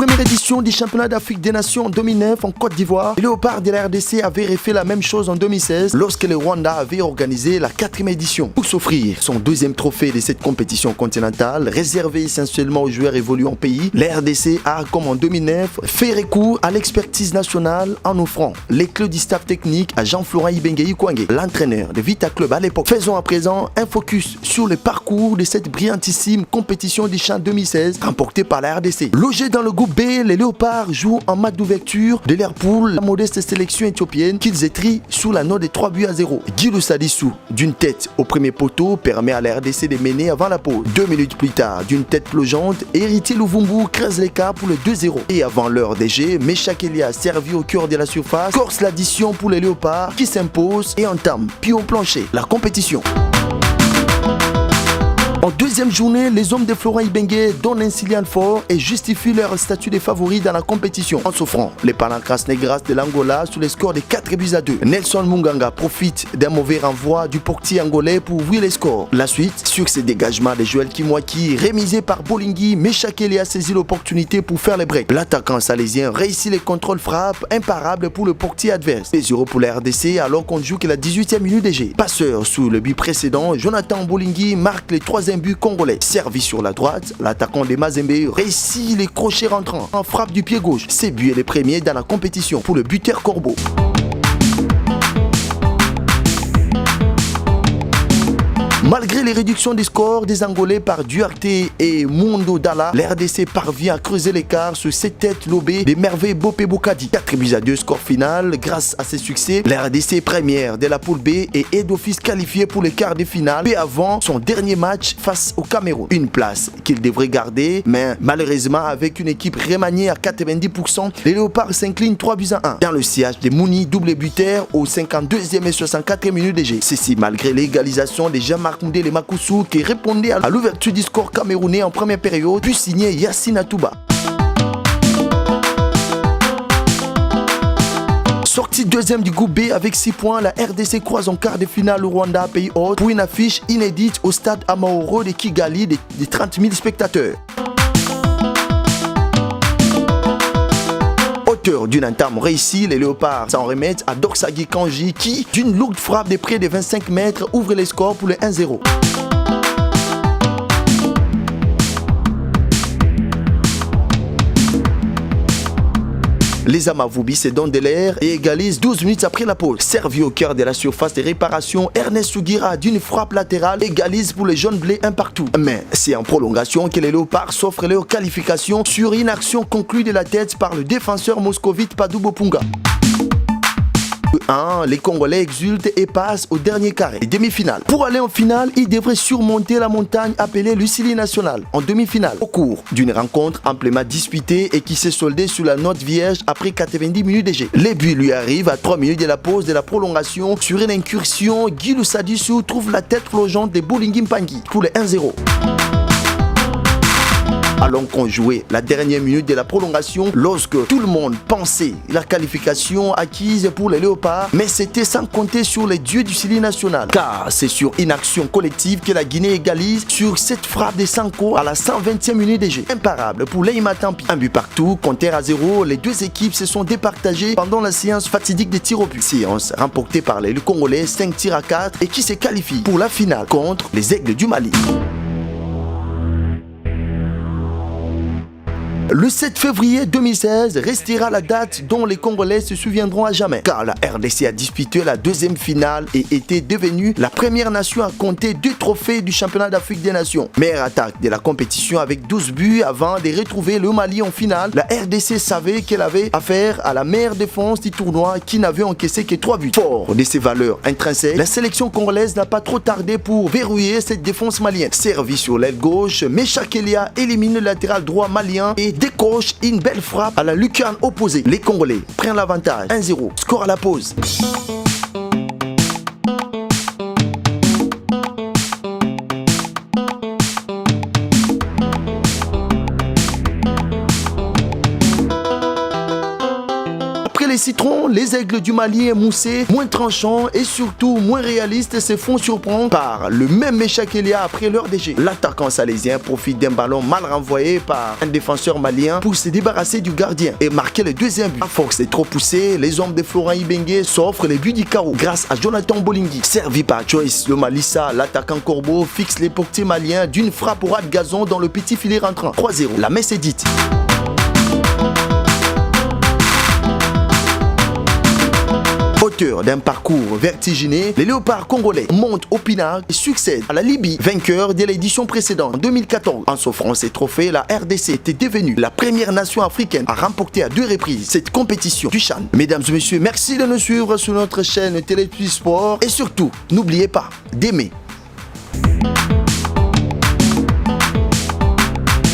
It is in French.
première édition du championnat d'Afrique des Nations en 2009 en Côte d'Ivoire, les Léopards de la RDC avaient refait la même chose en 2016 lorsque le Rwanda avait organisé la 4e édition pour s'offrir son 2e trophée de cette compétition continentale réservée essentiellement aux joueurs évoluant au pays. La RDC a, comme en 2009, fait recours à l'expertise nationale en offrant les clés du staff technique à Jean-Florent Ibenge Kwangé, l'entraîneur de Vita Club à l'époque. Faisons à présent un focus sur le parcours de cette brillantissime compétition du CHAN 2016 remportée par la RDC. Logés dans le groupe B, les Léopards jouent en match d'ouverture de leur poule la modeste sélection éthiopienne qu'ils étrient sous la note de 3-0. Guilou Sadissou, d'une tête au premier poteau, permet à la RDC de mener avant la pause. 2 minutes plus tard, d'une tête plongeante, Héritier Louvumbu creuse l'écart pour le 2-0. Et avant l'heure des jeux, Meshak Elia, servi au cœur de la surface, corse l'addition pour les Léopards qui s'imposent et entament pied au plancher la compétition. En deuxième journée, les hommes de Florent Ibenge donnent un signal fort et justifient leur statut de favoris dans la compétition en s'offrant les Palancras Negras de l'Angola sous le score de 4-2. Nelson Munganga profite d'un mauvais renvoi du portier angolais pour ouvrir les scores. La suite, sur ces dégagements de Joël Kimwaki, rémisé par Bolingui, Meshak Elia saisit l'opportunité pour faire les breaks. L'attaquant salésien réussit les contrôles frappes imparables pour le portier adverse. 2-0 pour la RDC alors qu'on joue que la 18e minute de jeu. Passeur sous le but précédent, Jonathan Bolingui marque le 3e but congolais. Servi sur la droite, l'attaquant de Mazembe réussit les crochets rentrants en frappe du pied gauche. Ses buts est le premier dans la compétition pour le buteur Corbeau. Malgré les réductions des scores des Angolais par Duarte et Mundo Dalla, l'RDC parvient à creuser l'écart sur cette tête lobée des merveilles Bopé Bokadi. 4-2 score final. Grâce à ces succès, l'RDC première de la poule B et est d'office qualifié pour les quarts de finale et avant son dernier match face au Cameroun. Une place qu'il devrait garder, mais malheureusement avec une équipe remaniée à 90%, les Léopards s'inclinent 3-1. Dans le sillage de Mouni, double buteur aux 52e et 64e minutes de jeu. Ceci malgré l'égalisation des Jean-Marc Moudé les Makoussou qui répondait à l'ouverture du score camerounais en première période, puis signé Yassine Atouba. Sortie deuxième du groupe B avec 6 points, la RDC croise en quart de finale au Rwanda, pays hôte, pour une affiche inédite au stade Amahoro de Kigali de 30 000 spectateurs. Auteur d'une entame réussie, les Léopards s'en remettent à Doxagi Kanji qui, d'une lourde frappe de près de 25 mètres, ouvre les scores pour le 1-0. Les Amavoubi se donnent de l'air et égalisent 12 minutes après la pause. Servi au cœur de la surface de réparation, Ernest Sugira d'une frappe latérale égalise pour les jaunes blés un partout. Mais c'est en prolongation que les Léopards s'offrent leur qualification sur une action conclue de la tête par le défenseur moscovite Padou Bopunga. Les Congolais exultent et passent au dernier carré, demi-finale. Pour aller en finale, ils devraient surmonter la montagne appelée Lucili National en demi-finale. Au cours d'une rencontre amplement disputée et qui s'est soldée sur la note vierge après 90 minutes de jeu. Les buts lui arrivent à 3 minutes de la pause de la prolongation. Sur une incursion, Guilou Sadissou trouve la tête plongeante de Bolingui Mpangi pour le 1-0. Alors qu'on jouait la dernière minute de la prolongation, lorsque tout le monde pensait la qualification acquise pour les Léopards, mais c'était sans compter sur les dieux du Sili national. Car c'est sur une action collective que la Guinée égalise sur cette frappe de Sanko à la 120e minute de jeu. Imparable pour Leïma Tampi. Un but partout, compteur à 0, les deux équipes se sont départagées pendant la séance fatidique des tirs au but. Séance remportée par les Congolais 5 tirs à 4 et qui se qualifie pour la finale contre les Aigles du Mali. Le 7 février 2016 restera la date dont les Congolais se souviendront à jamais, car la RDC a disputé la 2e finale et était devenue la première nation à compter 2 trophées du championnat d'Afrique des Nations. Meilleure attaque de la compétition avec 12 buts avant de retrouver le Mali en finale. La RDC savait qu'elle avait affaire à la meilleure défense du tournoi qui n'avait encaissé que 3 buts. Fort de ses valeurs intrinsèques, la sélection congolaise n'a pas trop tardé pour verrouiller cette défense malienne. Servi sur l'aile gauche, Meshak Elia élimine le latéral droit malien et décoche une belle frappe à la lucarne opposée. Les Congolais prennent l'avantage. 1-0. Score à la pause. Récalcitrants, les aigles du Mali émoussés, moins tranchants et surtout moins réalistes se font surprendre par le même échec qu'il y a après leur DG. L'attaquant salésien profite d'un ballon mal renvoyé par un défenseur malien pour se débarrasser du gardien et marquer le deuxième but. À force de trop pousser, les hommes de Florent Ibenge s'offrent les buts du carreau grâce à Jonathan Bolingui. Servi par Joyce Le Malissa, l'attaquant Corbeau fixe les portiers maliens d'une frappe au ras de gazon dans le petit filet rentrant. 3-0, la messe est dite. Auteur d'un parcours vertigineux, les léopards congolais montent au pinacle et succèdent à la Libye, vainqueur de l'édition précédente en 2014. En s'offrant ces trophées, la RDC était devenue la première nation africaine à remporter à 2 reprises cette compétition du CHAN. Mesdames et messieurs, merci de nous suivre sur notre chaîne Télé Sport et surtout, n'oubliez pas d'aimer,